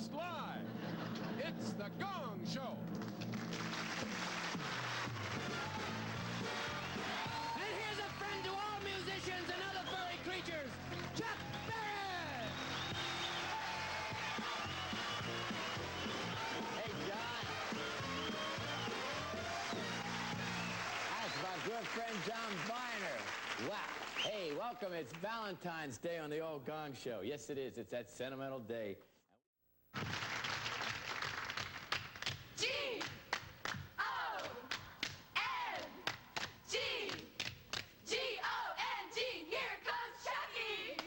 broadcast live. It's the Gong Show. And here's a friend to all musicians and other furry creatures, Chuck Barris! Hey, John. That's my good friend John Viner. Wow. Hey, welcome. It's Valentine's Day on the old Gong Show. Yes, it is. It's that sentimental day. G-O-N-G, here comes Chucky!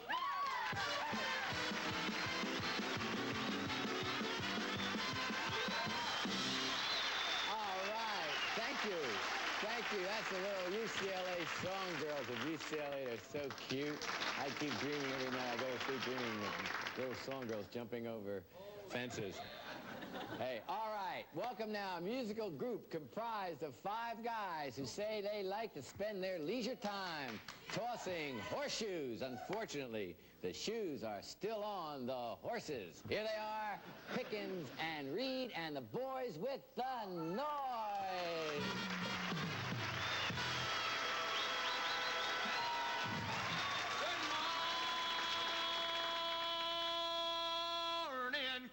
All right. Thank you. Thank you. That's the little UCLA song girls of UCLA. They're so cute. I keep dreaming every night I go to sleep dreaming of little song girls jumping over fences. Hey, all right. Welcome now, a musical group comprised of 5 guys who say they like to spend their leisure time tossing horseshoes. Unfortunately, the shoes are still on the horses. Here they are, Pickens and Reid and the boys with the noise.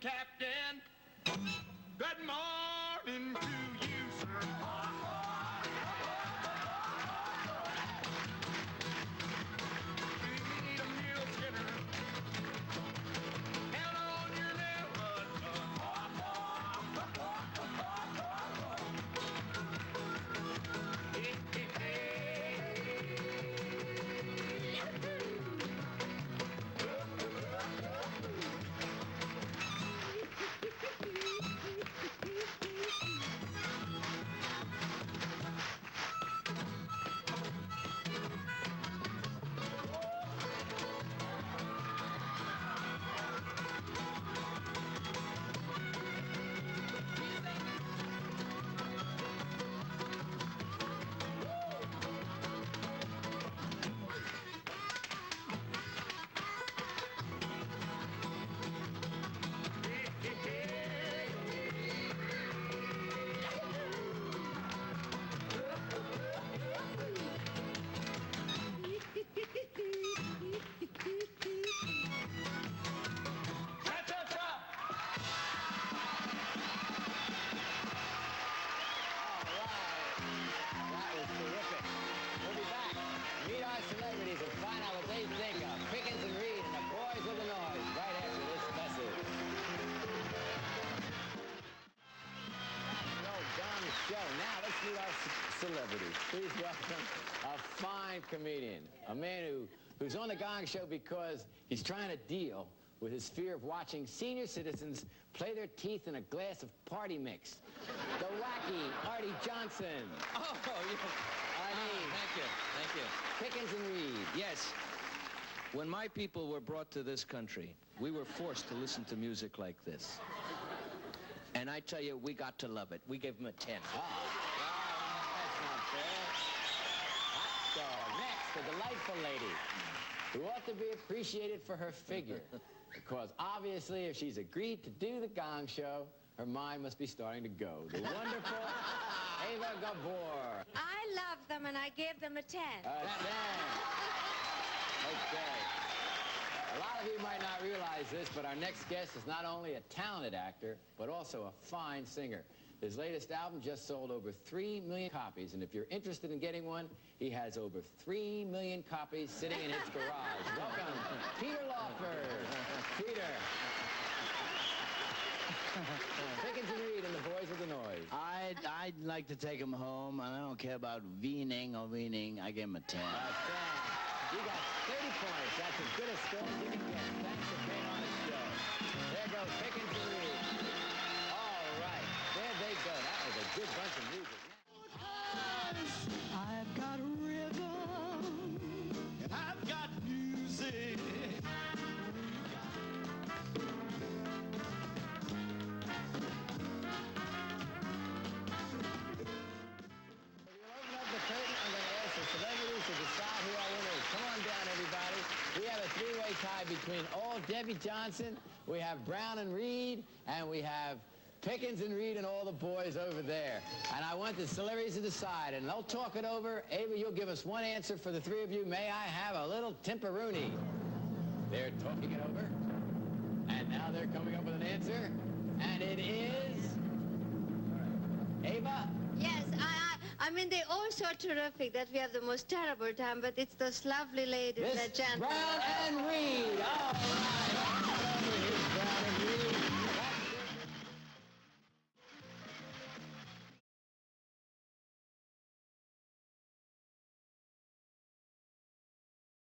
Captain. Good morning to you, sir. We need a Muleskinner. Held on your little Celebrities and find out what they think of Pickens and Reid and the boys with the noise right after this message. The old Gong Show. Now let's meet our celebrities. Please welcome a fine comedian, a man who's on the Gong Show because he's trying to deal with his fear of watching senior citizens play their teeth in a glass of party mix. The wacky Artie Johnson. Oh, yeah. Thank you. Pickens and Reid. Yes. When my people were brought to this country, we were forced to listen to music like this. And I tell you, we got to love it. We gave them a 10. That's not fair. Hot dog. Next, a delightful lady who ought to be appreciated for her figure. Because obviously, if she's agreed to do the Gong Show, her mind must be starting to go. The wonderful Ava Gabor. I love them and I gave them a 10. Okay. A lot of you might not realize this, but our next guest is not only a talented actor, but also a fine singer. His latest album just sold over 3 million copies, and if you're interested in getting one, he has over 3 million copies sitting in his garage. Welcome, Peter Lawford. Peter. Pickens and Reid and the boys with the noise. I'd like to take him home, and I don't care about weaning or weaning. I give him a 10. You got 30 points. That's as good a score as you can get. Thanks for being on the show. There goes Pickens and Reid. All right. There they go. That was a good bunch of music. I've got rhythm, and I've got music. Celebrities to decide who our winner is. Come on down, everybody. We have a 3-way tie between between old Debbie Johnson, we have Brown and Reid, and we have Pickens and Reid and all the boys over there. And I want the celebrities to decide, and they'll talk it over. Ava, you'll give us one answer for the three of you. May I have a little timperoonie? They're talking it over, and now they're coming up with an answer, and it is... Ava? Yes, I mean, they're all so terrific that we have the most terrible time, but it's those lovely ladies, This that gentlemen. Brown and Reid. All right.